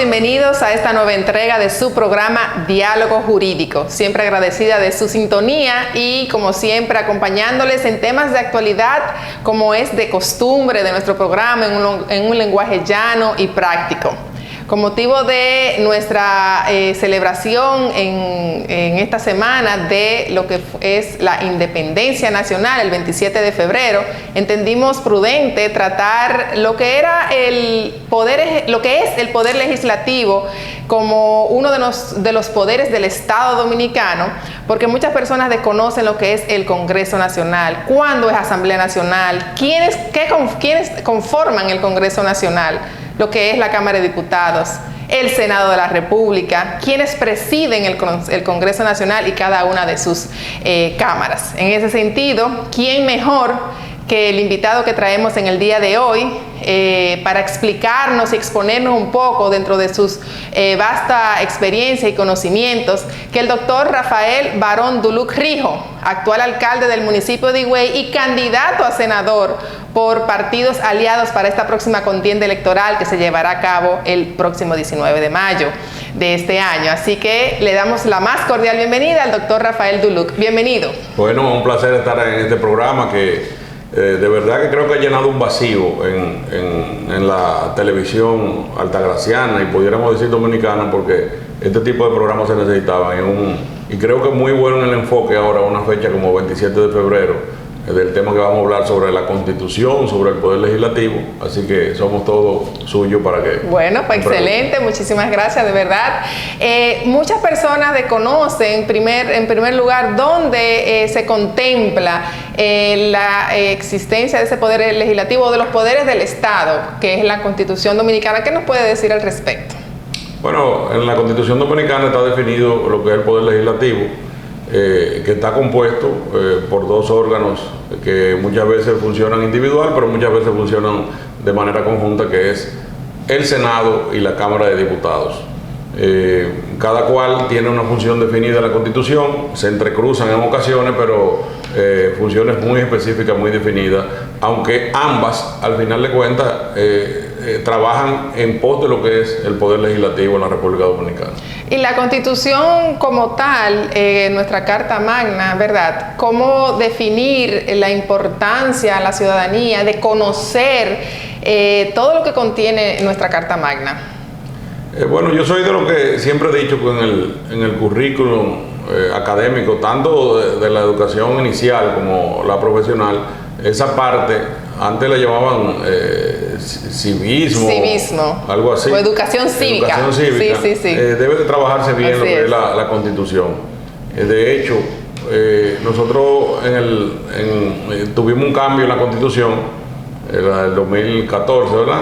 bienvenidos a esta nueva entrega de su programa Diálogo Jurídico. Siempre agradecida de su sintonía y, como siempre, acompañándoles en temas de actualidad, como es de costumbre de nuestro programa, en un lenguaje llano y práctico. Con motivo de nuestra celebración en esta semana de lo que es la Independencia Nacional, el 27 de febrero, entendimos prudente tratar lo que era lo que es el poder legislativo como uno de los poderes del Estado Dominicano, porque muchas personas desconocen lo que es el Congreso Nacional, cuándo es Asamblea Nacional, quiénes conforman el Congreso Nacional, lo que es la Cámara de Diputados, el Senado de la República, quienes presiden el Congreso Nacional y cada una de sus cámaras. En ese sentido, ¿quién mejor que el invitado que traemos en el día de hoy para explicarnos y exponernos un poco dentro de sus vasta experiencia y conocimientos, que el doctor Rafael Barón Duluc Rijo, actual alcalde del municipio de Higüey y candidato a senador por partidos aliados para esta próxima contienda electoral que se llevará a cabo el próximo 19 de mayo de este año. Así que le damos la más cordial bienvenida al doctor Rafael Duluc. Bienvenido. Bueno, un placer estar en este programa que de verdad que creo que ha llenado un vacío en la televisión altagraciana y pudiéramos decir dominicana, porque este tipo de programas se necesitaban y creo que es muy bueno en el enfoque ahora, una fecha como 27 de febrero, del tema que vamos a hablar sobre la Constitución, sobre el Poder Legislativo, así que somos todos suyos para que... Bueno, pues excelente, muchísimas gracias, de verdad. Muchas personas desconocen, en primer lugar, dónde se contempla la existencia de ese Poder Legislativo, o de los poderes del Estado, que es la Constitución Dominicana. ¿Qué nos puede decir al respecto? Bueno, en la Constitución Dominicana está definido lo que es el Poder Legislativo, que está compuesto por dos órganos que muchas veces funcionan individual, pero muchas veces funcionan de manera conjunta, que es el Senado y la Cámara de Diputados. Cada cual tiene una función definida en la Constitución, se entrecruzan en ocasiones, pero funciones muy específicas, muy definidas, aunque ambas, al final de cuentas, trabajan en pos de lo que es el Poder Legislativo en la República Dominicana. Y la Constitución como tal, nuestra Carta Magna, ¿verdad? ¿Cómo definir la importancia a la ciudadanía de conocer todo lo que contiene nuestra Carta Magna? Bueno, yo soy de lo que siempre he dicho en el currículum académico, tanto de la educación inicial como la profesional, esa parte, antes la llamaban civismo, algo así. O educación cívica. Educación cívica. Sí. Debe de trabajarse bien así lo que es la Constitución. De hecho, nosotros tuvimos un cambio en la Constitución, era el 2014, ¿verdad?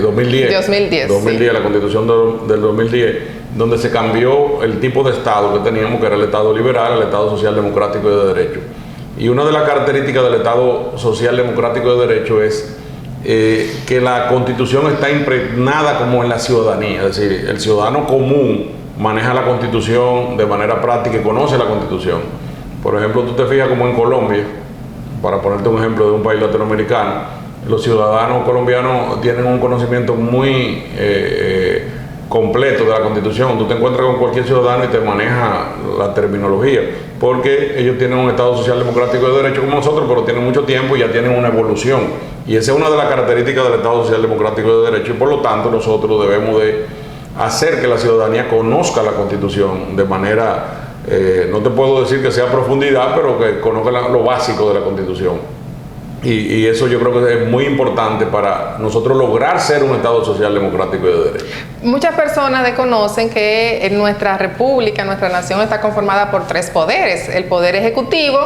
2010, la Constitución del 2010, donde se cambió el tipo de Estado que teníamos, que era el Estado liberal, el Estado social democrático y de derecho. Y una de las características del Estado social democrático de derecho es que la Constitución está impregnada como en la ciudadanía, es decir, el ciudadano común maneja la Constitución de manera práctica y conoce la Constitución. Por ejemplo, tú te fijas como en Colombia, para ponerte un ejemplo de un país latinoamericano, los ciudadanos colombianos tienen un conocimiento muy completo de la Constitución. Tú te encuentras con cualquier ciudadano y te maneja la terminología, porque ellos tienen un Estado social democrático de derecho como nosotros, pero tienen mucho tiempo y ya tienen una evolución. Y esa es una de las características del Estado social democrático de derecho, y por lo tanto nosotros debemos de hacer que la ciudadanía conozca la Constitución de manera, no te puedo decir que sea a profundidad, pero que conozca lo básico de la Constitución. Y eso yo creo que es muy importante para nosotros lograr ser un Estado social democrático y de derecho. Muchas personas desconocen que en nuestra república, nuestra nación está conformada por tres poderes: el poder ejecutivo,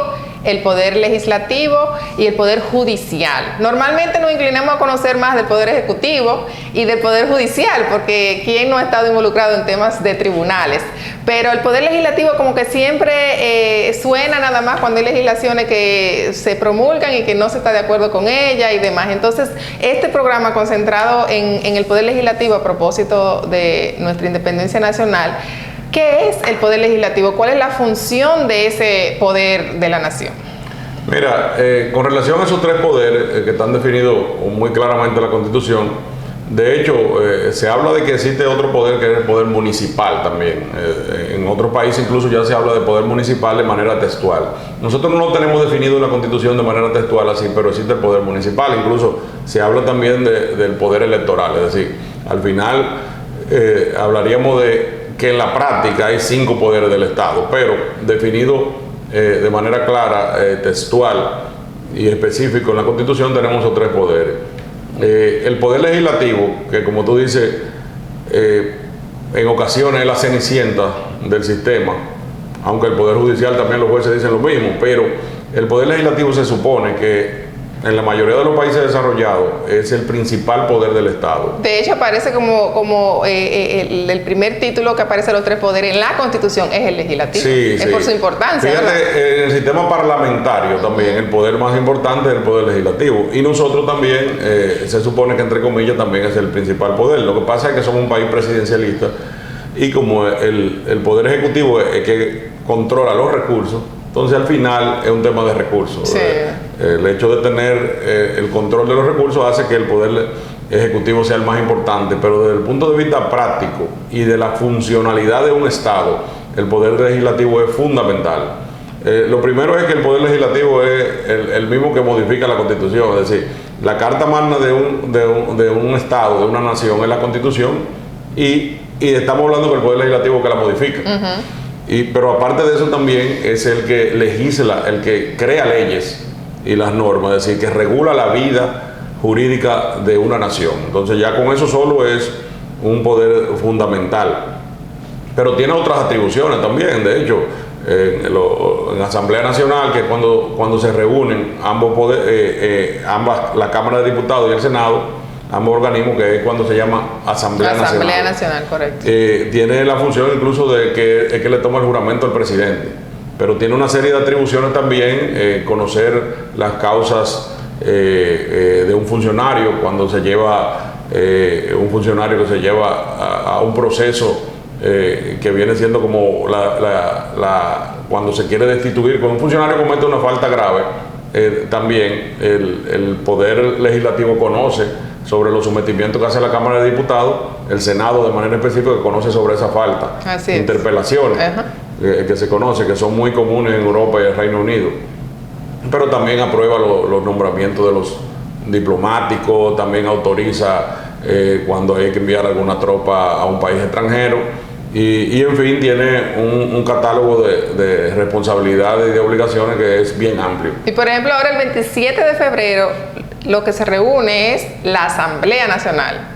el poder legislativo y el poder judicial. Normalmente nos inclinamos a conocer más del poder ejecutivo y del poder judicial, porque ¿quién no ha estado involucrado en temas de tribunales? Pero el poder legislativo como que siempre suena nada más cuando hay legislaciones que se promulgan y que no se está de acuerdo con ella y demás. Entonces, este programa concentrado en el poder legislativo a propósito de nuestra independencia nacional, ¿qué es el poder legislativo? ¿Cuál es la función de ese poder de la nación? Mira, con relación a esos tres poderes que están definidos muy claramente en la Constitución, De hecho, se habla de que existe otro poder que es el poder municipal también. En otros países incluso ya se habla de poder municipal de manera textual. Nosotros no lo tenemos definido en la Constitución de manera textual así, pero existe el poder municipal. Incluso se habla también del poder electoral. Es decir, al final hablaríamos de que en la práctica hay 5 poderes del Estado, pero definido de manera clara, textual y específico en la Constitución tenemos esos 3 poderes. El poder legislativo, que como tú dices, en ocasiones es la cenicienta del sistema, aunque el poder judicial también los jueces dicen lo mismo, pero el poder legislativo se supone que en la mayoría de los países desarrollados es el principal poder del Estado. De hecho, aparece como el primer título que aparece de los 3 poderes en la Constitución es el legislativo. Sí, es por su importancia. Fíjate, en el sistema parlamentario también el poder más importante es el poder legislativo. Y nosotros también, se supone que entre comillas también es el principal poder. Lo que pasa es que somos un país presidencialista y como el poder ejecutivo es que controla los recursos, entonces al final es un tema de recursos. Sí. El hecho de tener el control de los recursos hace que el poder ejecutivo sea el más importante, pero desde el punto de vista práctico y de la funcionalidad de un Estado, el poder legislativo es fundamental. Lo primero es que el poder legislativo es el mismo que modifica la Constitución, es decir, la carta magna de un Estado, de una nación, es la Constitución, y estamos hablando que el poder legislativo que la modifica. Pero aparte de eso también es el que legisla, el que crea leyes y las normas, es decir, que regula la vida jurídica de una nación. Entonces ya con eso solo es un poder fundamental. Pero tiene otras atribuciones también. De hecho, en la Asamblea Nacional, que cuando se reúnen ambas, la Cámara de Diputados y el Senado, ambos organismos, que es cuando se llama Asamblea Nacional. Asamblea Nacional, correcto. Tiene la función incluso de que le toma el juramento al presidente, pero tiene una serie de atribuciones también, conocer las causas de un funcionario cuando se lleva, un funcionario que se lleva a un proceso que viene siendo como cuando se quiere destituir, cuando un funcionario comete una falta grave, también el Poder Legislativo conoce sobre los sometimientos que hace la Cámara de Diputados, el Senado de manera específica conoce sobre esa falta. Interpelaciones que se conoce, que son muy comunes en Europa y el Reino Unido. Pero también aprueba los nombramientos de los diplomáticos, también autoriza cuando hay que enviar alguna tropa a un país extranjero. Y en fin, tiene un catálogo de responsabilidades y de obligaciones que es bien amplio. Y por ejemplo, ahora el 27 de febrero, lo que se reúne es la Asamblea Nacional.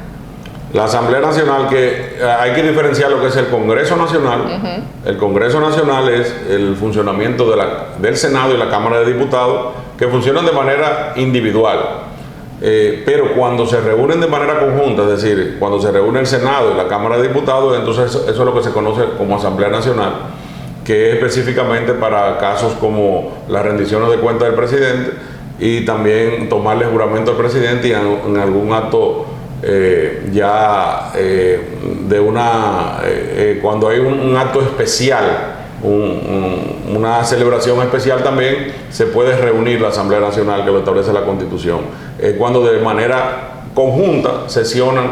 La Asamblea Nacional, que hay que diferenciar lo que es el Congreso Nacional. El Congreso Nacional es el funcionamiento del Senado y la Cámara de Diputados, que funcionan de manera individual. Pero cuando se reúnen de manera conjunta, es decir, cuando se reúne el Senado y la Cámara de Diputados, entonces eso es lo que se conoce como Asamblea Nacional, que es específicamente para casos como las rendiciones de cuentas del presidente y también tomarle juramento al presidente y en algún acto cuando hay un acto especial, una celebración especial también, se puede reunir la Asamblea Nacional, que lo establece la Constitución. Cuando de manera conjunta sesionan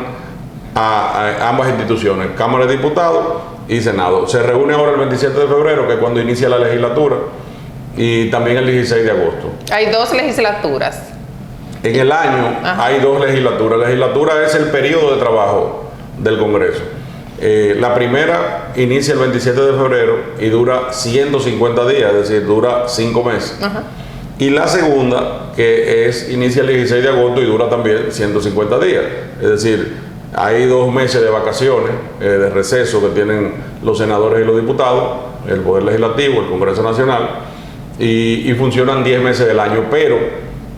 a ambas instituciones, Cámara de Diputados y Senado. Se reúne ahora el 27 de febrero, que es cuando inicia la legislatura, y también el 16 de agosto. Hay 2 legislaturas. En el año hay 2 legislaturas. La legislatura es el periodo de trabajo del Congreso. La primera inicia el 27 de febrero y dura 150 días, es decir, dura 5 meses. Y la segunda, que inicia el 16 de agosto y dura también 150 días. Es decir, hay 2 meses de vacaciones, de receso que tienen los senadores y los diputados, el Poder Legislativo, el Congreso Nacional, y funcionan 10 meses del año. Pero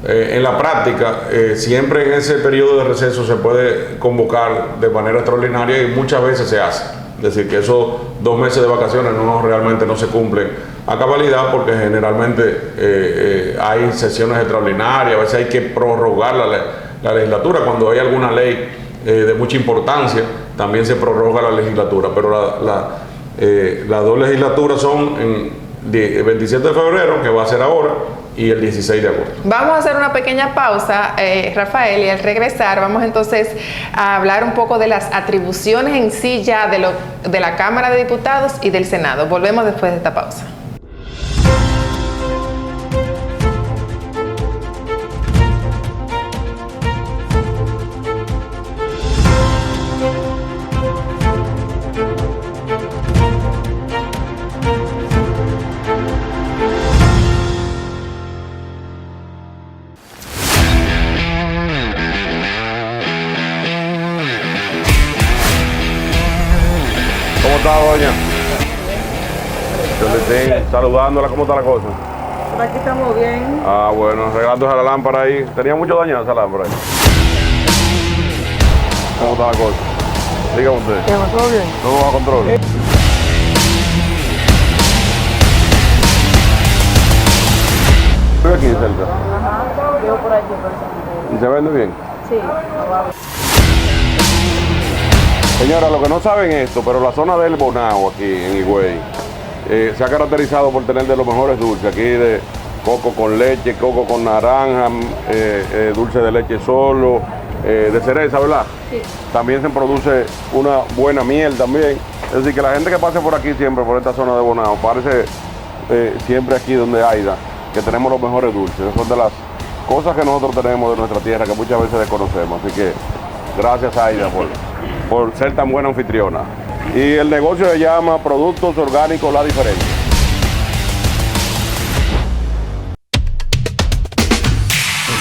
en la práctica, siempre en ese periodo de receso se puede convocar de manera extraordinaria y muchas veces se hace. Es decir, que esos 2 meses de vacaciones realmente no se cumplen a cabalidad, porque generalmente hay sesiones extraordinarias, a veces hay que prorrogar la legislatura. Cuando hay alguna ley de mucha importancia, también se prorroga la legislatura. Pero las 2 legislaturas son el 27 de febrero, que va a ser ahora, y el 16 de agosto. Vamos a hacer una pequeña pausa, Rafael, y al regresar vamos entonces a hablar un poco de las atribuciones en sí ya de la Cámara de Diputados y del Senado. Volvemos después de esta pausa. ¿Cómo está, doña? Yo le estoy saludándola, ¿cómo está la cosa? Por aquí estamos bien. Ah, bueno, arreglándose la lámpara ahí. Tenía mucho dañada esa lámpara ahí. ¿Cómo está la cosa? Dígame usted. ¿Todo bien? ¿Todo bajo control? Estoy aquí cerca. Ajá, vivo por aquí, por eso. ¿Y se vende bien? Sí, Señora, lo que no saben esto, pero la zona del Bonao aquí en Higüey se ha caracterizado por tener de los mejores dulces. Aquí de coco con leche, coco con naranja, dulce de leche solo, de cereza, ¿verdad? Sí. También se produce una buena miel también. Es decir, que la gente que pase por aquí siempre, por esta zona de Bonao, parece siempre aquí donde Aida, que tenemos los mejores dulces. Esas son de las cosas que nosotros tenemos de nuestra tierra que muchas veces desconocemos. Así que gracias, Aida, por ser tan buena anfitriona. Y el negocio se llama Productos Orgánicos La Diferencia.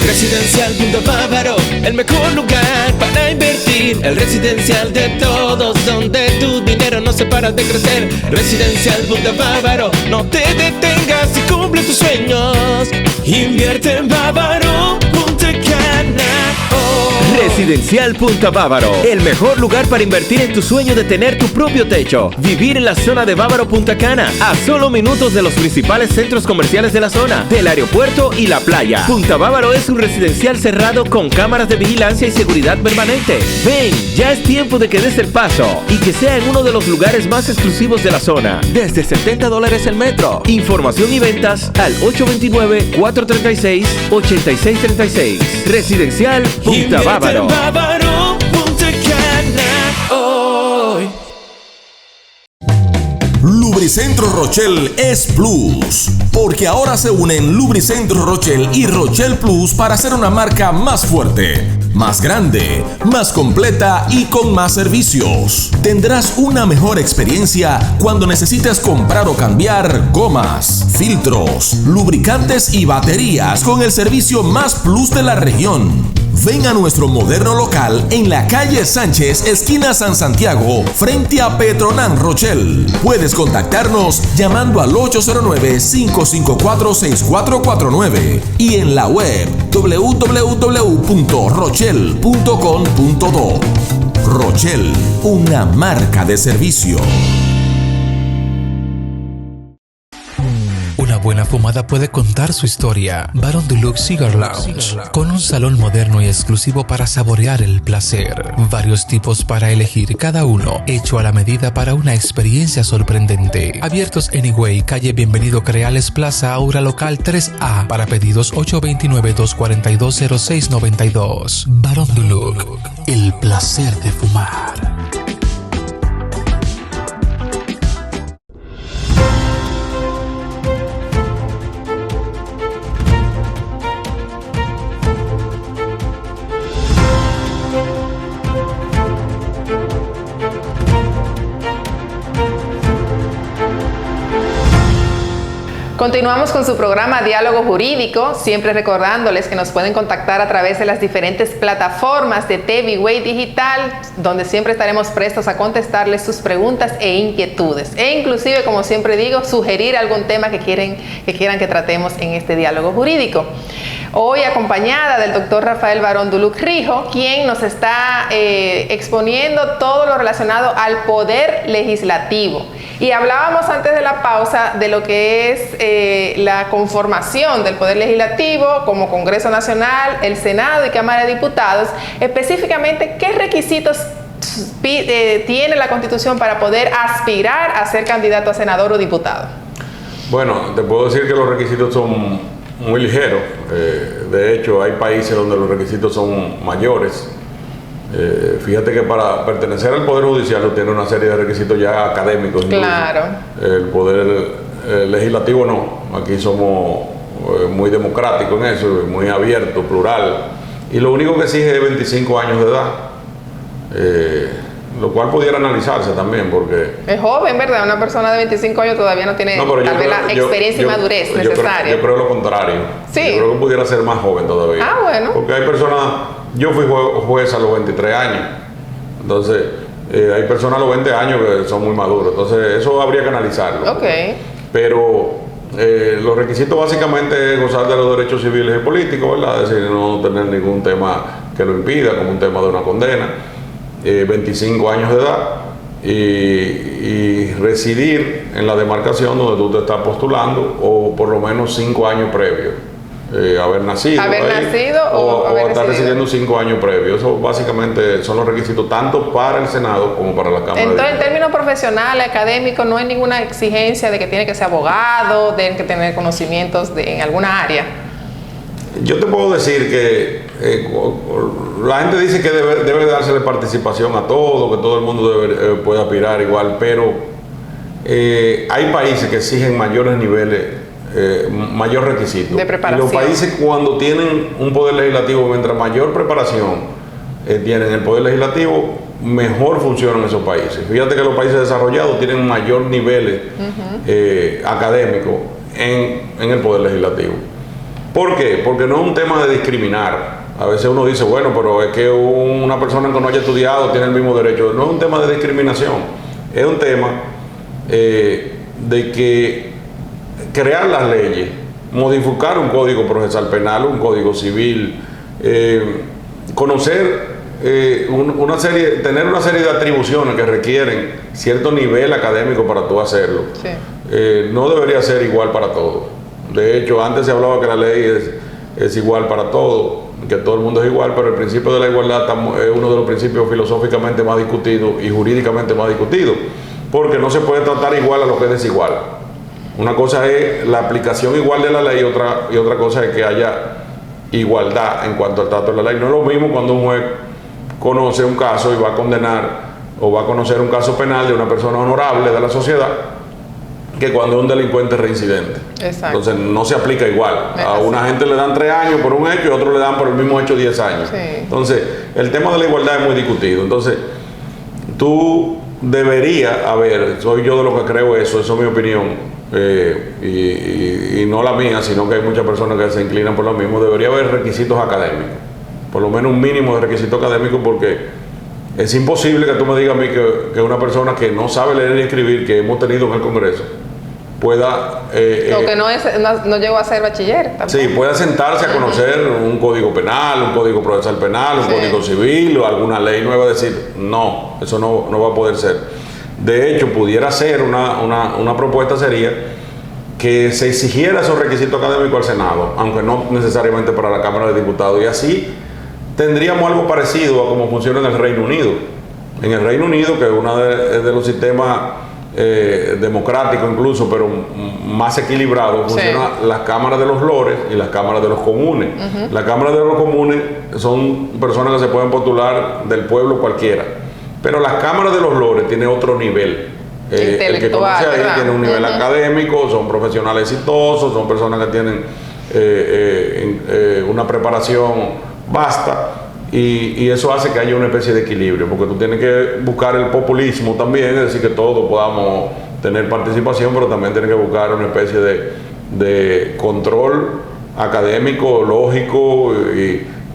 Residencial Punto Bávaro, el mejor lugar para invertir. El residencial de todos, donde tu dinero no se para de crecer. Residencial Punto Bávaro, no te detengas y cumple tus sueños. Invierte en Bávaro, Punta Cana. Residencial Punta Bávaro, el mejor lugar para invertir en tu sueño de tener tu propio techo. Vivir en la zona de Bávaro Punta Cana, a solo minutos de los principales centros comerciales de la zona, del aeropuerto y la playa. Punta Bávaro es un residencial cerrado con cámaras de vigilancia y seguridad permanente. Ven, ya es tiempo de que des el paso y que sea en uno de los lugares más exclusivos de la zona. Desde $70 el metro. Información y ventas al 829-436-8636. Residencial Punta Bávaro. Bávaro, Punta Cana, hoy. Lubricentro Rochelle es Plus, porque ahora se unen Lubricentro Rochelle y Rochelle Plus para hacer una marca más fuerte, más grande, más completa y con más servicios. Tendrás una mejor experiencia cuando necesites comprar o cambiar gomas, filtros, lubricantes y baterías con el servicio más plus de la región. Ven a nuestro moderno local en la calle Sánchez, esquina San Santiago, frente a Petronan Rochelle. Puedes contactarnos llamando al 809-554-6449 y en la web www.rochelle.com.do. Rochelle, una marca de servicio. Una buena fumada puede contar su historia. Baron Deluxe Cigar Lounge, con un salón moderno y exclusivo para saborear el placer. Varios tipos para elegir, cada uno hecho a la medida para una experiencia sorprendente. Abiertos en Higüey, calle Bienvenido Creales Plaza, Aura Local 3A. Para pedidos 829-242-0692. Baron Deluxe, el placer de fumar. Continuamos con su programa Diálogo Jurídico, siempre recordándoles que nos pueden contactar a través de las diferentes plataformas de TV Way Digital, donde siempre estaremos prestos a contestarles sus preguntas e inquietudes. E inclusive, como siempre digo, sugerir algún tema que quieran que tratemos en este Diálogo Jurídico. Hoy acompañada del doctor Rafael Barón Duluc Rijo, quien nos está exponiendo todo lo relacionado al poder legislativo. Y hablábamos antes de la pausa de lo que es la conformación del Poder Legislativo como Congreso Nacional, el Senado y Cámara de Diputados. Específicamente, ¿qué requisitos tiene la Constitución para poder aspirar a ser candidato a senador o diputado? Bueno, te puedo decir que los requisitos son muy ligero. De hecho, hay países donde los requisitos son mayores. Fíjate que para pertenecer al Poder Judicial tiene una serie de requisitos ya académicos. Claro. El Poder Legislativo no. Aquí somos muy democráticos en eso, muy abierto, plural. Y lo único que exige es 25 años de edad. Lo cual pudiera analizarse también, porque... Es joven, ¿verdad? Una persona de 25 años todavía no tiene tal vez la experiencia y madurez necesaria. Yo creo lo contrario. Sí. Yo creo que pudiera ser más joven todavía. Ah, bueno. Porque hay personas... Yo fui juez a los 23 años. Entonces, hay personas a los 20 años que son muy maduros. Entonces, eso habría que analizarlo. Ok. Pero los requisitos básicamente es gozar de los derechos civiles y políticos, ¿verdad? Es decir, no tener ningún tema que lo impida, como un tema de una condena. 25 años de edad y residir en la demarcación donde tú te estás postulando, o por lo menos 5 años previos. Haber nacido o haber estar residido. residiendo 5 años previos. Eso básicamente son los requisitos tanto para el Senado como para la Cámara. Entonces, en términos profesionales, académicos, no hay ninguna exigencia de que tiene que ser abogado, de que tener conocimientos en alguna área. Yo te puedo decir que la gente dice que debe dársele participación a todo, que todo el mundo puede aspirar igual, pero hay países que exigen mayores niveles, mayor requisito. De preparación. Y los países, cuando tienen un poder legislativo, mientras mayor preparación tienen el poder legislativo, mejor funcionan esos países. Fíjate que los países desarrollados tienen mayor niveles académicos en el poder legislativo. ¿Por qué? Porque no es un tema de discriminar. A veces uno dice, bueno, pero es que una persona que no haya estudiado tiene el mismo derecho. No es un tema de discriminación. Es un tema de que crear las leyes, modificar un código procesal penal, un código civil, conocer tener una serie de atribuciones que requieren cierto nivel académico para tú hacerlo. Sí. No debería ser igual para todos. De hecho, antes se hablaba que la ley es igual para todos, que todo el mundo es igual, pero el principio de la igualdad es uno de los principios filosóficamente más discutidos y jurídicamente más discutidos, porque no se puede tratar igual a lo que es desigual. Una cosa es la aplicación igual de la ley y otra cosa es que haya igualdad en cuanto al trato de la ley. No es lo mismo cuando un juez conoce un caso y va a condenar o va a conocer un caso penal de una persona honorable de la sociedad, que cuando es un delincuente reincidente. Exacto. Entonces no se aplica igual. A una gente le dan 3 años por un hecho y a otro le dan por el mismo hecho 10 años. Sí. Entonces, el tema de la igualdad es muy discutido. Entonces, tú deberías, soy yo de lo que creo eso es mi opinión, y no la mía, sino que hay muchas personas que se inclinan por lo mismo. Debería haber requisitos académicos, por lo menos un mínimo de requisitos académicos, porque es imposible que tú me digas a mí que una persona que no sabe leer ni escribir, que hemos tenido en el Congreso, pueda... Lo que no llegó a ser bachiller tampoco. Sí, pueda sentarse a conocer un código penal, un código procesal penal, un código civil o alguna ley nueva, decir, no, eso no va a poder ser. De hecho, pudiera ser una propuesta sería que se exigiera esos requisitos académicos al Senado, aunque no necesariamente para la Cámara de Diputados, y así tendríamos algo parecido a cómo funciona en el Reino Unido. En el Reino Unido, que es uno de los sistemas democráticos incluso, pero más equilibrado, funcionan las cámaras de los lores y las cámaras de los comunes. Las cámaras de los comunes son personas que se pueden postular del pueblo cualquiera, pero las cámaras de los lores tienen otro nivel. El que conoce ahí tiene un nivel académico, son profesionales exitosos, son personas que tienen una preparación vasta, y eso hace que haya una especie de equilibrio, porque tú tienes que buscar el populismo también, es decir, que todos podamos tener participación, pero también tienes que buscar una especie de control académico, lógico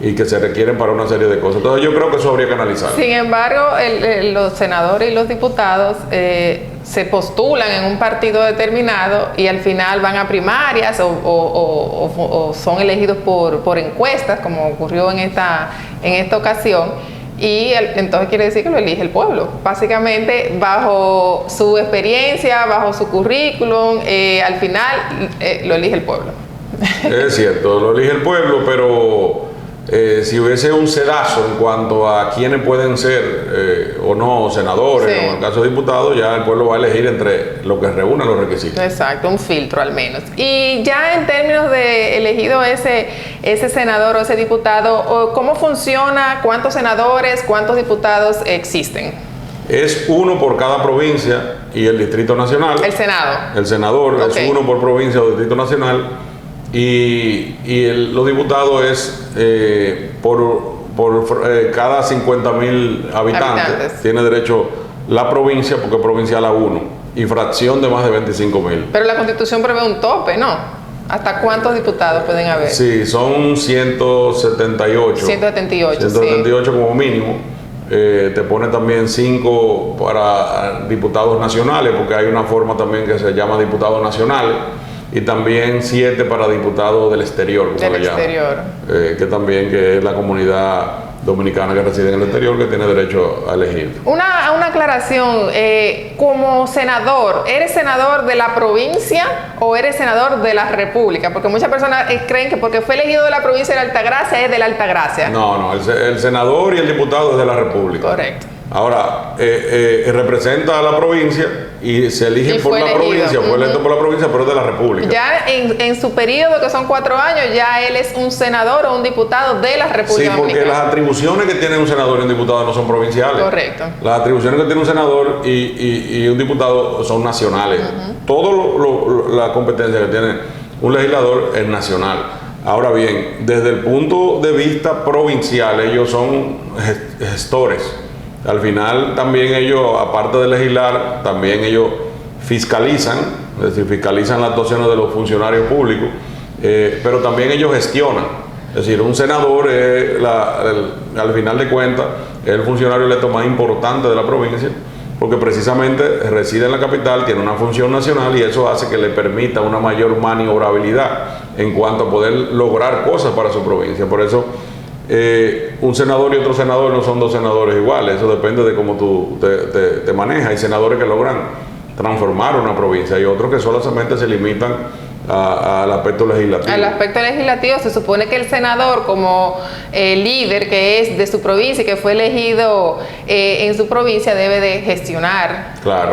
y que se requieren para una serie de cosas. Entonces yo creo que eso habría que analizar. Sin embargo, los senadores y los diputados se postulan en un partido determinado y al final van a primarias o son elegidos por encuestas, como ocurrió en esta ocasión, y entonces quiere decir que lo elige el pueblo, básicamente bajo su experiencia, bajo su currículum, al final lo elige el pueblo. Es cierto, lo elige el pueblo, pero si hubiese un sedazo en cuanto a quiénes pueden ser o no senadores, Sí. o en el caso de diputados, ya el pueblo va a elegir entre lo que reúnen los requisitos. Exacto, un filtro al menos. Y ya en términos de elegido ese senador o ese diputado, ¿cómo funciona? ¿Cuántos senadores, cuántos diputados existen? Es uno por cada provincia y el Distrito Nacional. El Senado. El senador Ok. es uno por provincia o Distrito Nacional. Los diputados es por cada 50,000 habitantes. Tiene derecho la provincia, porque es provincial a uno, y fracción de más de 25,000. Pero la Constitución prevé un tope, ¿no? ¿Hasta cuántos diputados pueden haber? Sí, son 178. 178, 178 como mínimo. Te pone también 5 para diputados nacionales, porque hay una forma también que se llama diputados nacionales, y también 7 para diputados del exterior, como Del le llaman. exterior. Que también que es la comunidad dominicana que reside en el exterior, que tiene derecho a elegir. Una aclaración, como senador, ¿eres senador de la provincia o eres senador de la república? Porque muchas personas creen que porque fue elegido de la provincia de la Altagracia es de la Altagracia. No, el senador y el diputado es de la república. Correcto. Ahora, representa a la provincia y se elige Y por fue la elegido. provincia, fue electo por la provincia, pero es de la república. Ya en su periodo, que son 4 años, ya él es un senador o un diputado de la Sí, República porque Dominicana. las atribuciones que tiene un senador y un diputado no son provinciales. Correcto. Las atribuciones que tiene un senador y un diputado son nacionales. La competencia que tiene un legislador es nacional. Ahora bien, desde el punto de vista provincial, ellos son gestores. Al final también ellos, aparte de legislar, también ellos fiscalizan, es decir, fiscalizan las actuaciones de los funcionarios públicos, pero también ellos gestionan. Es decir, un senador es, al final de cuentas, es el funcionario electo más importante de la provincia, porque precisamente reside en la capital, tiene una función nacional y eso hace que le permita una mayor maniobrabilidad en cuanto a poder lograr cosas para su provincia. Por eso, un senador y otro senador no son dos senadores iguales, eso depende de cómo tú te manejas. Hay senadores que logran transformar una provincia y otros que solamente se limitan al aspecto legislativo. Al aspecto legislativo, se supone que el senador, como líder que es de su provincia y que fue elegido en su provincia, debe de gestionar Claro.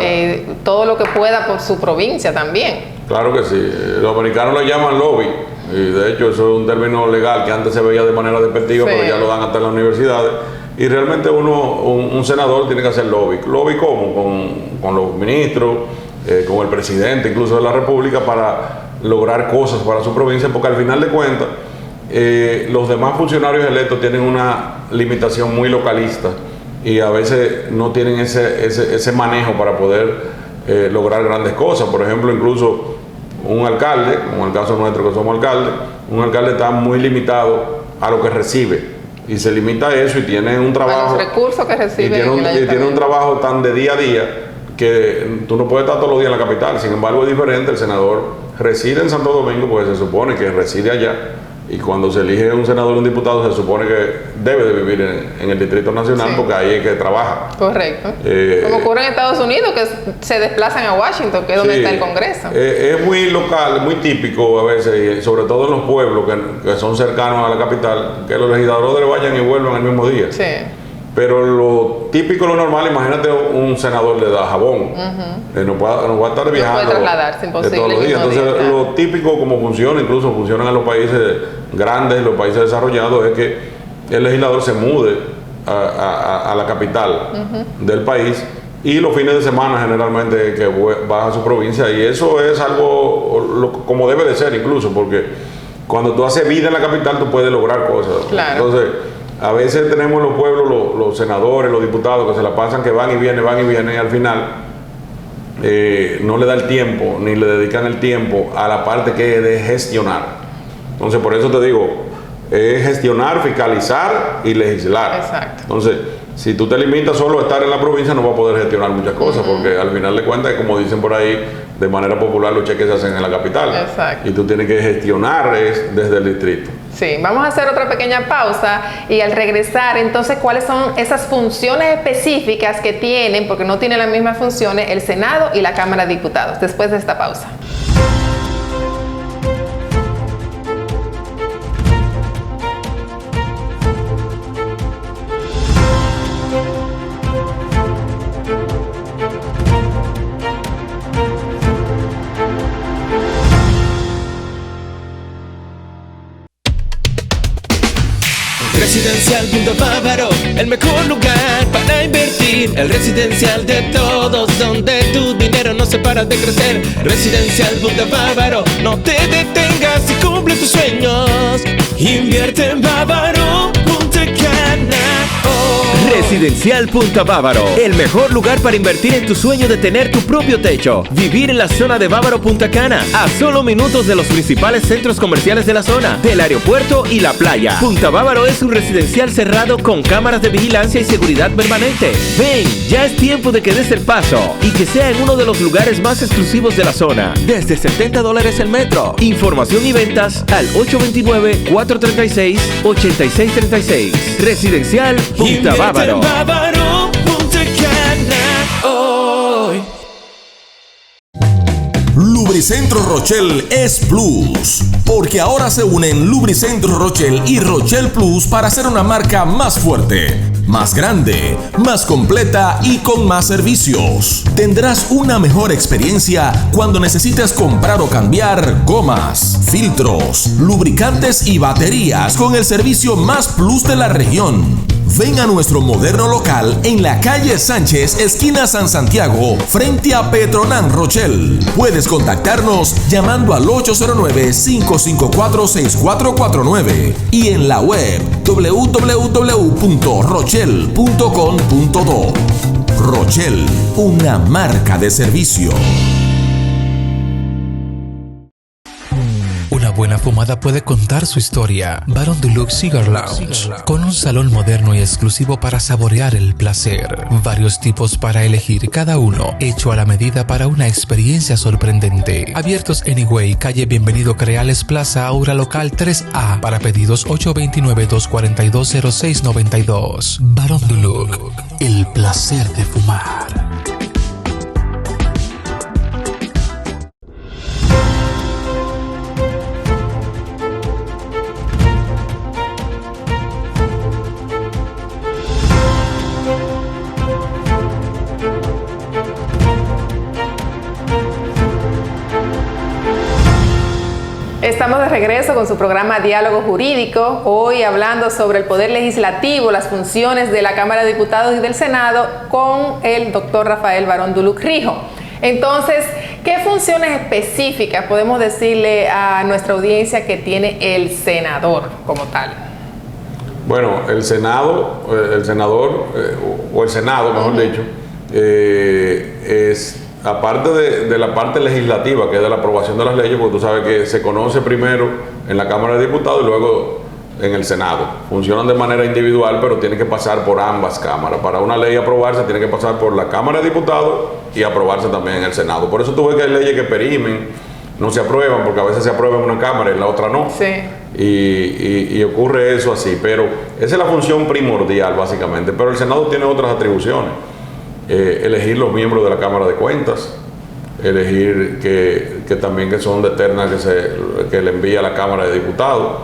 todo lo que pueda por su provincia también. Claro que sí. Los americanos lo llaman lobby. Y de hecho eso es un término legal que antes se veía de manera despectiva, Sí. pero ya lo dan hasta en las universidades. Y realmente un senador tiene que hacer lobby. ¿Lobby cómo? Con los ministros, con el presidente incluso de la república, para lograr cosas para su provincia, porque al final de cuentas los demás funcionarios electos tienen una limitación muy localista y a veces no tienen ese manejo para poder lograr grandes cosas. Por ejemplo, incluso un alcalde, como en el caso nuestro que somos alcaldes, un alcalde está muy limitado a lo que recibe y se limita a eso y tiene un trabajo, A los recursos que recibe y tiene en el un ayuntamiento. trabajo tan de día a día que tú no puedes estar todos los días en la capital. Sin embargo, es diferente. El senador reside en Santo Domingo, pues se supone que reside allá, y cuando se elige un senador o un diputado se supone que debe de vivir en el Distrito Nacional, Sí. porque ahí es que trabaja. Correcto. Eh, Como ocurre en Estados Unidos, que se desplazan a Washington, que es donde Sí, está el Congreso. Es muy local, muy típico a veces, y sobre todo en los pueblos que son cercanos a la capital, que los legisladores vayan y vuelvan el mismo día. Sí. Pero lo típico, lo normal, imagínate un senador de Dajabón, no va a estar viajando puede trasladarse, imposible todos los el días. mismo Entonces, día, claro. lo típico como funciona, incluso funcionan en los países grandes, los países desarrollados, es que el legislador se mude a la capital del país, y los fines de semana generalmente que va a su provincia, y eso es algo como debe de ser incluso, porque cuando tú haces vida en la capital tú puedes lograr cosas. Claro. Entonces, a veces tenemos en los pueblos los senadores, los diputados que se la pasan que van y vienen, y al final no le da el tiempo, ni le dedican el tiempo a la parte que es de gestionar. Entonces, por eso te digo, es gestionar, fiscalizar y legislar. Exacto. Entonces, si tú te limitas solo a estar en la provincia, no vas a poder gestionar muchas cosas, porque al final de cuentas, como dicen por ahí, de manera popular, los cheques se hacen en la capital. Exacto. Y tú tienes que gestionar desde el distrito. Sí, vamos a hacer otra pequeña pausa y al regresar, entonces, ¿cuáles son esas funciones específicas que tienen, porque no tienen las mismas funciones, el Senado y la Cámara de Diputados? Después de esta pausa. Punta Bávaro, el mejor lugar para invertir. El residencial de todos, donde tu dinero no se para de crecer. Residencial Punta Bávaro, no te detengas y cumple tus sueños. Invierte en Bávaro, Punta Cana. Residencial Punta Bávaro, el mejor lugar para invertir en tu sueño de tener tu propio techo. Vivir en la zona de Bávaro Punta Cana, a solo minutos de los principales centros comerciales de la zona, del aeropuerto y la playa. Punta Bávaro es un residencial cerrado con cámaras de vigilancia y seguridad permanente. Ven, ya es tiempo de que des el paso y que sea en uno de los lugares más exclusivos de la zona. Desde $70 el metro. Información y ventas al 829-436-8636. Residencial Punta Bávaro. Bávaro, Punta Cana, hoy. Lubricentro Rochelle es Plus, porque ahora se unen Lubricentro Rochelle y Rochelle Plus para hacer una marca más fuerte, más grande, más completa y con más servicios. Tendrás una mejor experiencia cuando necesites comprar o cambiar gomas, filtros, lubricantes y baterías con el servicio más plus de la región. Ven a nuestro moderno local en la calle Sánchez, esquina San Santiago, frente a Petronan Rochelle. Puedes contactarnos llamando al 809-554-6449 y en la web www.rochelle.com.do. Rochelle, una marca de servicio. Una buena fumada puede contar su historia. Baron Deluxe Cigar Lounge, con un salón moderno y exclusivo para saborear el placer. Varios tipos para elegir, cada uno hecho a la medida para una experiencia sorprendente. Abiertos Anyway, calle Bienvenido Creales Plaza, Aura Local 3A. Para pedidos 829-242-0692. Baron Deluxe, el placer de fumar. Estamos de regreso con su programa Diálogo Jurídico, hoy hablando sobre el Poder Legislativo, las funciones de la Cámara de Diputados y del Senado, con el doctor Rafael Barón Duluc Rijo. Entonces, ¿qué funciones específicas podemos decirle a nuestra audiencia que tiene el senador como tal? Bueno, el Senado, el senador, o el Senado, mejor dicho, es... aparte de la parte legislativa, que es de la aprobación de las leyes, porque tú sabes que se conoce primero en la Cámara de Diputados y luego en el Senado. Funcionan de manera individual, pero tienen que pasar por ambas cámaras. Para una ley aprobarse, tiene que pasar por la Cámara de Diputados y aprobarse también en el Senado. Por eso tú ves que hay leyes que perimen, no se aprueban, porque a veces se aprueba en una Cámara y en la otra no. Sí. Y ocurre eso así. Pero esa es la función primordial, básicamente. Pero el Senado tiene otras atribuciones. Elegir los miembros de la Cámara de Cuentas, elegir que también que son de terna que le envía a la Cámara de Diputados,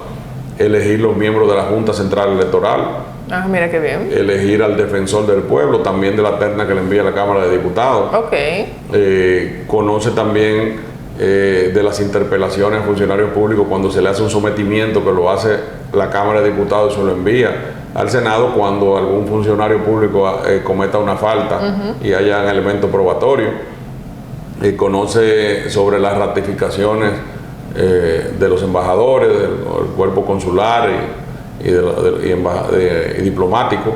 elegir los miembros de la Junta Central Electoral. Ah, mira qué bien. Elegir al defensor del pueblo, también de la terna que le envía a la Cámara de Diputados. Ok. Conoce también de las interpelaciones a funcionarios públicos cuando se le hace un sometimiento, que lo hace la Cámara de Diputados y se lo envía al Senado cuando algún funcionario público cometa una falta y haya elementos probatorios. Conoce sobre las ratificaciones de los embajadores, del cuerpo consular y diplomático,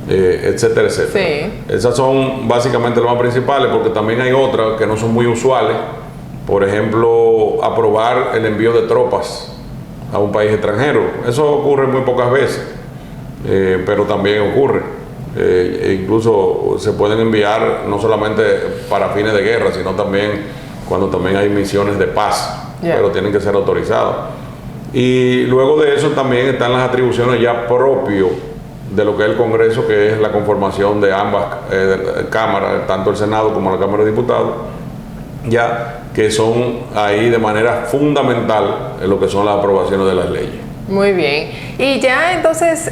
etcétera, etcétera. Sí. Esas son básicamente las más principales, porque también hay otras que no son muy usuales. Por ejemplo, aprobar el envío de tropas a un país extranjero. Eso ocurre muy pocas veces. Pero también ocurre. Incluso se pueden enviar no solamente para fines de guerra, sino también cuando también hay misiones de paz, pero tienen que ser autorizadas. Y luego de eso también están las atribuciones ya propias de lo que es el Congreso, que es la conformación de ambas cámaras, tanto el Senado como la Cámara de Diputados, ya que son ahí de manera fundamental en lo que son las aprobaciones de las leyes. Muy bien. Y ya entonces,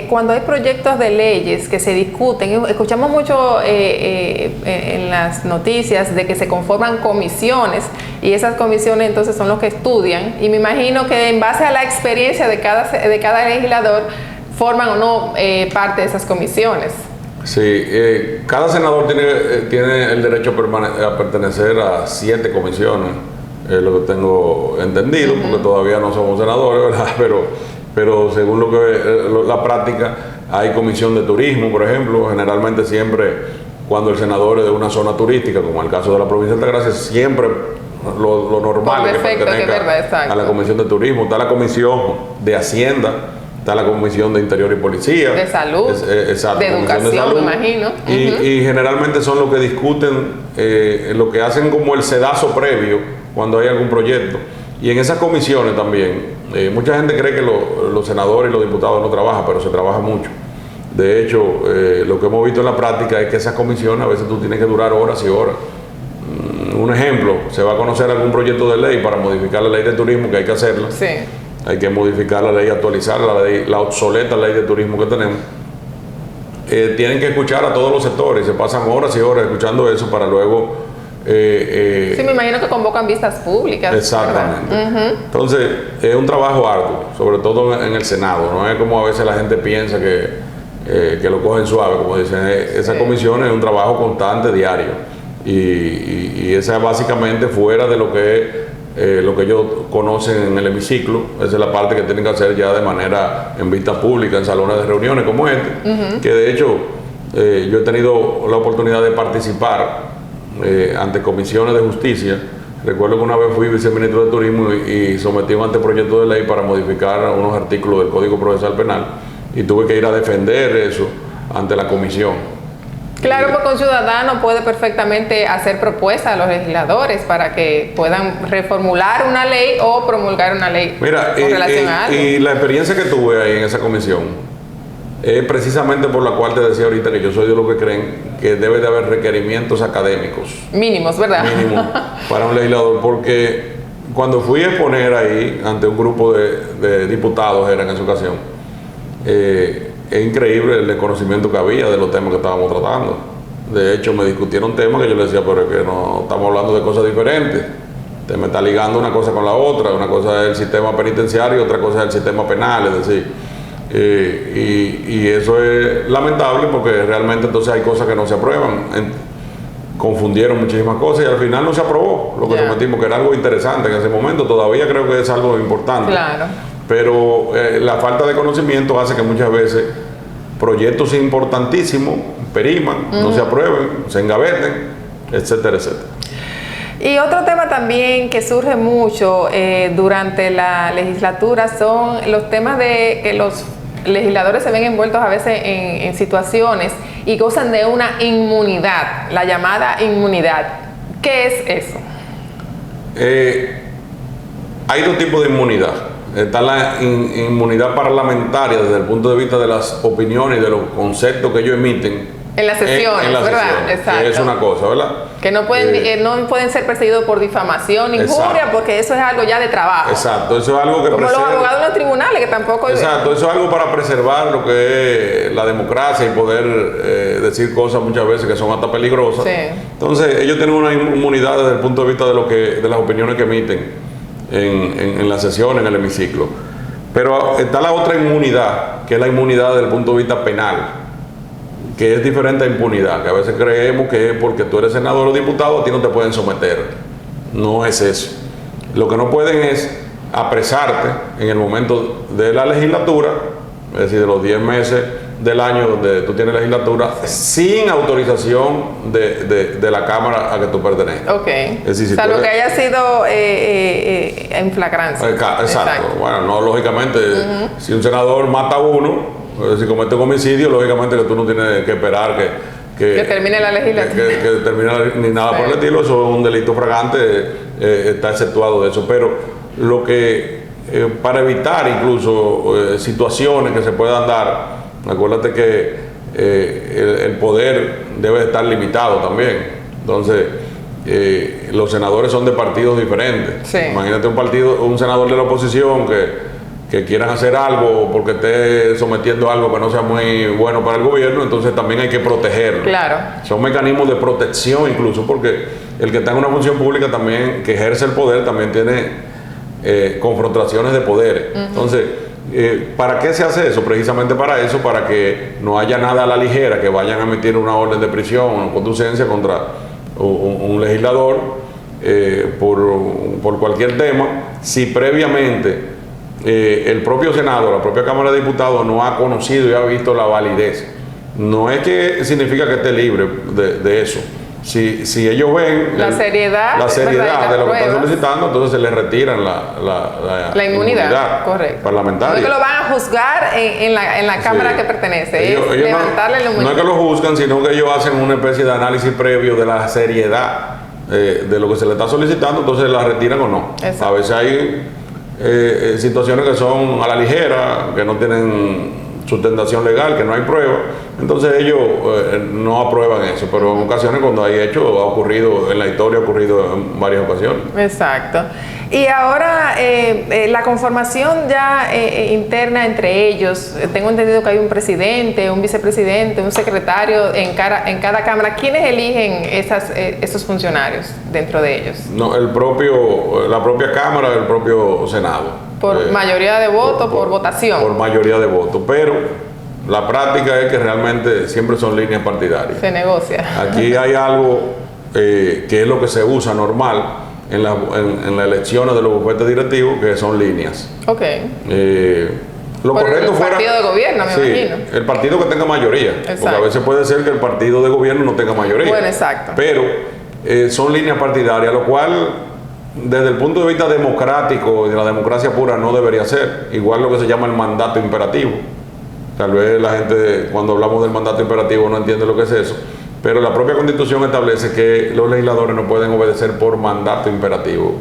cuando hay proyectos de leyes que se discuten, escuchamos mucho en las noticias de que se conforman comisiones y esas comisiones entonces son los que estudian, y me imagino que en base a la experiencia de cada legislador forman o no parte de esas comisiones. Sí, cada senador tiene el derecho a pertenecer a 7 comisiones, es lo que tengo entendido, porque todavía no somos senadores, ¿verdad? Pero según lo que la práctica, hay comisión de turismo, por ejemplo. Generalmente siempre cuando el senador es de una zona turística, como el caso de la provincia de Altagracia, siempre lo normal es que pertenezca a la comisión de turismo. Está la comisión de Hacienda, está la comisión de Interior y Policía, de Salud, exacto, de Educación, de salud, me imagino. Y generalmente son los que discuten, lo que hacen como el sedazo previo cuando hay algún proyecto. Y en esas comisiones también, mucha gente cree que los senadores y los diputados no trabajan, pero se trabaja mucho. De hecho, lo que hemos visto en la práctica es que esas comisiones a veces tú tienes que durar horas y horas. Un ejemplo, se va a conocer algún proyecto de ley para modificar la ley de turismo, que hay que hacerlo. Sí. Hay que modificar la ley, actualizar la obsoleta ley de turismo que tenemos. Tienen que escuchar a todos los sectores, se pasan horas y horas escuchando eso para luego... sí, me imagino que convocan vistas públicas. Exactamente. Entonces, es un trabajo arduo, sobre todo en el Senado. No es como a veces la gente piensa que lo cogen suave, como dicen. Esa comisión es un trabajo constante, diario. Y esa es básicamente fuera de lo que ellos conocen en el hemiciclo. Esa es la parte que tienen que hacer ya de manera en vista pública, en salones de reuniones como este. Que de hecho, yo he tenido la oportunidad de participar ante comisiones de justicia. Recuerdo que una vez fui viceministro de Turismo y sometí un anteproyecto de ley para modificar unos artículos del Código Procesal Penal y tuve que ir a defender eso ante la comisión. Claro, porque un ciudadano puede perfectamente hacer propuestas a los legisladores para que puedan reformular una ley o promulgar una ley. Mira, con relación a algo. Y la experiencia que tuve ahí en esa comisión es precisamente por la cual te decía ahorita que yo soy de los que creen que debe de haber requerimientos académicos. Mínimos, ¿verdad? Mínimos para un legislador, porque cuando fui a exponer ahí ante un grupo de diputados, era en esa ocasión, es increíble el desconocimiento que había de los temas que estábamos tratando. De hecho, me discutieron temas que yo le decía, pero es que no estamos hablando de cosas diferentes. Usted me está ligando una cosa con la otra. Una cosa es el sistema penitenciario y otra cosa es el sistema penal. Es decir, y eso es lamentable porque realmente entonces hay cosas que no se aprueban. Confundieron muchísimas cosas y al final no se aprobó lo que sometimos, que era algo interesante en ese momento. Todavía creo que es algo importante. Claro. Pero la falta de conocimiento hace que muchas veces proyectos importantísimos periman, no se aprueben, se engaveten, etcétera, etcétera. Y otro tema también que surge mucho durante la legislatura son los temas de que los legisladores se ven envueltos a veces en situaciones y gozan de una inmunidad, la llamada inmunidad. ¿Qué es eso? Hay dos tipos de inmunidad. Está la inmunidad parlamentaria desde el punto de vista de las opiniones y de los conceptos que ellos emiten. En las sesiones, ¿verdad? Exacto. Que es una cosa, ¿verdad? Que no pueden ser perseguidos por difamación ni injuria, porque eso es algo ya de trabajo. Exacto, eso es algo que como los abogados de los tribunales, que tampoco... Exacto, eso es algo para preservar lo que es la democracia y poder decir cosas muchas veces que son hasta peligrosas. Sí. Entonces, ellos tienen una inmunidad desde el punto de vista de las opiniones que emiten en la sesión, en el hemiciclo. Pero está la otra inmunidad, que es la inmunidad desde el punto de vista penal, que es diferente a impunidad, que a veces creemos que es porque tú eres senador o diputado, a ti no te pueden someter. No es eso. Lo que no pueden es apresarte en el momento de la legislatura, es decir, de los 10 meses del año donde tú tienes legislatura, sin autorización de la Cámara a que tú perteneces. Ok. Es decir, si lo que haya sido en flagrancia. Exacto. Bueno, no, lógicamente, si un senador mata a uno, si comete un homicidio, lógicamente que tú no tienes que esperar que termine la legislatura. Que termine ni nada por el estilo. Eso es un delito fragante, está exceptuado de eso. Pero lo que, para evitar incluso situaciones que se puedan dar, acuérdate que el poder debe estar limitado también. Entonces, los senadores son de partidos diferentes. Sí. Imagínate un senador de la oposición que quieran hacer algo porque esté sometiendo algo que no sea muy bueno para el gobierno, entonces también hay que protegerlo. Claro. Son mecanismos de protección incluso, porque el que está en una función pública también, que ejerce el poder, también tiene confrontaciones de poderes. Entonces, ¿Para qué se hace eso? Precisamente para eso, para que no haya nada a la ligera, que vayan a emitir una orden de prisión o conducencia contra un legislador por cualquier tema, si previamente el propio Senado, la propia Cámara de Diputados no ha conocido y ha visto la validez. No es que significa que esté libre de eso. Si ellos ven la seriedad de lo que están solicitando, entonces se les retiran la inmunidad, correcto, parlamentaria. No es que lo van a juzgar en la Cámara que pertenece, ellos levantarle la inmunidad. No es que lo juzgan, sino que ellos hacen una especie de análisis previo de la seriedad de lo que se le está solicitando, entonces la retiran o no. Exacto. A veces hay situaciones que son a la ligera, que no tienen sustentación legal, que no hay prueba, entonces ellos no aprueban eso, pero en ocasiones cuando hay hecho, ha ocurrido en la historia, ha ocurrido en varias ocasiones. Exacto. Y ahora la conformación ya interna entre ellos, tengo entendido que hay un presidente, un vicepresidente, un secretario en cada cámara. ¿Quiénes eligen esos funcionarios dentro de ellos? No, la propia cámara, el propio Senado. ¿Por mayoría de votos, por votación? Por mayoría de votos, pero la práctica es que realmente siempre son líneas partidarias. Se negocia. Aquí hay algo que es lo que se usa normal en las elecciones de los bufetes directivos, que son líneas. Ok. Lo correcto fuera... El partido de gobierno, me imagino. El partido que tenga mayoría. Exacto. Porque a veces puede ser que el partido de gobierno no tenga mayoría. Bueno, exacto. Pero son líneas partidarias, lo cual, desde el punto de vista democrático y de la democracia pura, no debería ser. Igual lo que se llama el mandato imperativo. Tal vez la gente, cuando hablamos del mandato imperativo, no entiende lo que es eso. Pero la propia Constitución establece que los legisladores no pueden obedecer por mandato imperativo.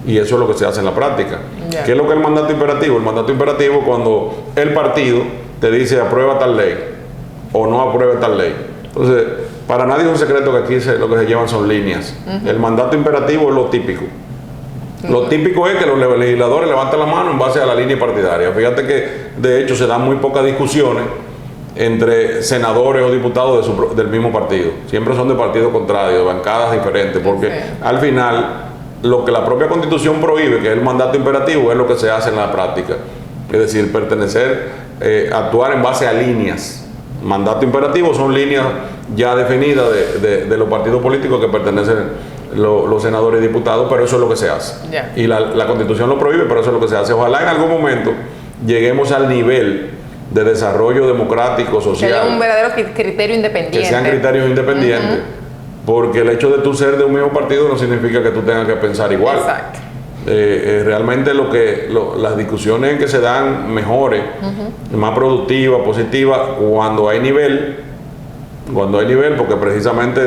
Y eso es lo que se hace en la práctica. Yeah. ¿Qué es lo que es el mandato imperativo? El mandato imperativo es cuando el partido te dice aprueba tal ley o no aprueba tal ley. Entonces, para nadie es un secreto que aquí lo que se llevan son líneas. El mandato imperativo es lo típico. Lo típico es que los legisladores levantan la mano en base a la línea partidaria. Fíjate que, de hecho, se dan muy pocas discusiones entre senadores o diputados del mismo partido. Siempre son de partidos contrarios, de bancadas diferentes, porque al final lo que la propia Constitución prohíbe, que es el mandato imperativo, es lo que se hace en la práctica. Es decir, actuar en base a líneas. Mandato imperativo son líneas ya definidas de los partidos políticos que pertenecen los senadores y diputados, pero eso es lo que se hace. Yeah. Y la Constitución lo prohíbe, pero eso es lo que se hace. Ojalá en algún momento lleguemos al nivel de desarrollo democrático, social. Que haya un verdadero criterio independiente. Que sean criterios independientes, porque el hecho de tú ser de un mismo partido no significa que tú tengas que pensar igual. Exacto. Realmente las discusiones que se dan mejores, más productivas, positivas, cuando hay nivel, porque precisamente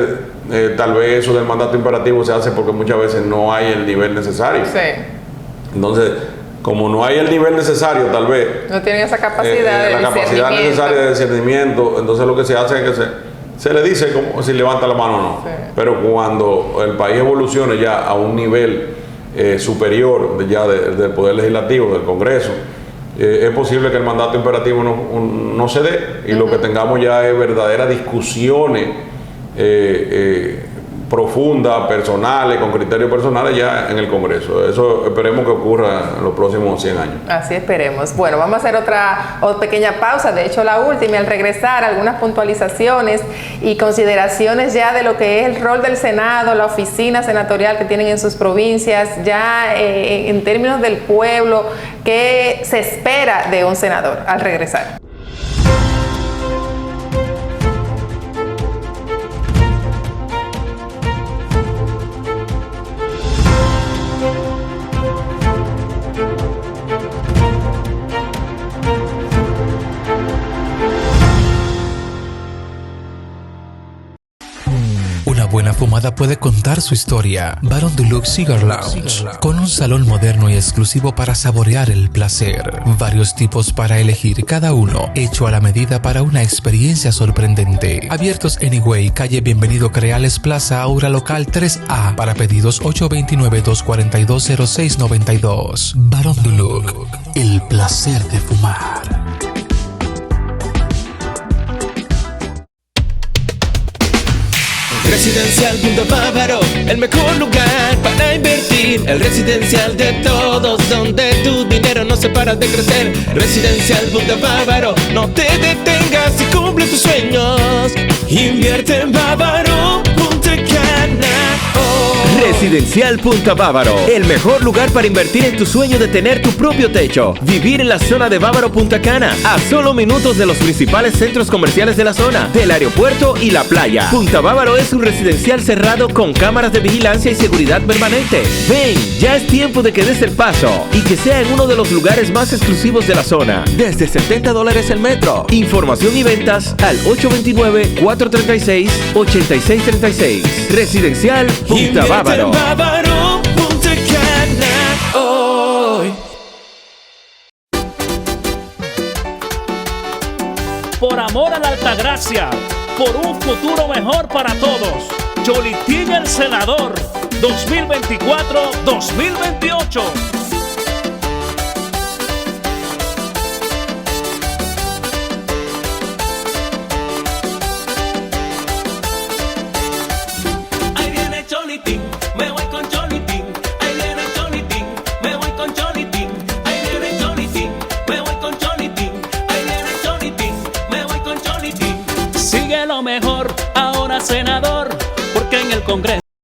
tal vez eso del mandato imperativo se hace porque muchas veces no hay el nivel necesario. Sí. Entonces, como no hay el nivel necesario, tal vez no tienen esa capacidad la capacidad necesaria de discernimiento, entonces lo que se hace es que se le dice como si levanta la mano o no. Sí. Pero cuando el país evolucione ya a un nivel superior ya del Poder Legislativo, del Congreso, es posible que el mandato imperativo no se dé y lo que tengamos ya es verdaderas discusiones profundas, personales, con criterios personales ya en el Congreso. Eso esperemos que ocurra en los próximos 100 años. Así esperemos. Bueno, vamos a hacer otra pequeña pausa, de hecho la última, y al regresar algunas puntualizaciones y consideraciones ya de lo que es el rol del Senado, la oficina senatorial que tienen en sus provincias, ya en términos del pueblo, ¿qué se espera de un senador? Al regresar. Buena fumada puede contar su historia. Baron Deluxe Cigar Lounge, con un salón moderno y exclusivo para saborear el placer. Varios tipos para elegir, cada uno hecho a la medida para una experiencia sorprendente. Abiertos en Higüey, calle Bienvenido Creales Plaza, Aura Local 3A. Para pedidos 829-242-0692. Baron Deluxe, el placer de fumar. Residencial Punta Bávaro, el mejor lugar para invertir. El residencial de todos, donde tu dinero no se para de crecer. Residencial Punta Bávaro, no te detengas y cumple tus sueños. Invierte en Bávaro, Punta Cana. Residencial Punta Bávaro, el mejor lugar para invertir en tu sueño de tener tu propio techo. Vivir en la zona de Bávaro Punta Cana, a solo minutos de los principales centros comerciales de la zona, del aeropuerto y la playa. Punta Bávaro es un residencial cerrado con cámaras de vigilancia y seguridad permanente. Ven, ya es tiempo de que des el paso y que sea en uno de los lugares más exclusivos de la zona. Desde $70 el metro. Información y ventas al 829-436-8636. Residencial Punta Bávaro. Bávaro, Punta Cana, hoy. Por amor a la Altagracia, por un futuro mejor para todos. Cholitín el Senador, 2024-2028. Ahí viene Cholitín, me voy con Cholitín. Ahí viene Cholitín, me voy con Cholitín. Ahí viene Cholitín, me voy con Cholitín. Ahí viene Cholitín, me voy con Cholitín. Sigue lo mejor, ahora senador, porque en el Congreso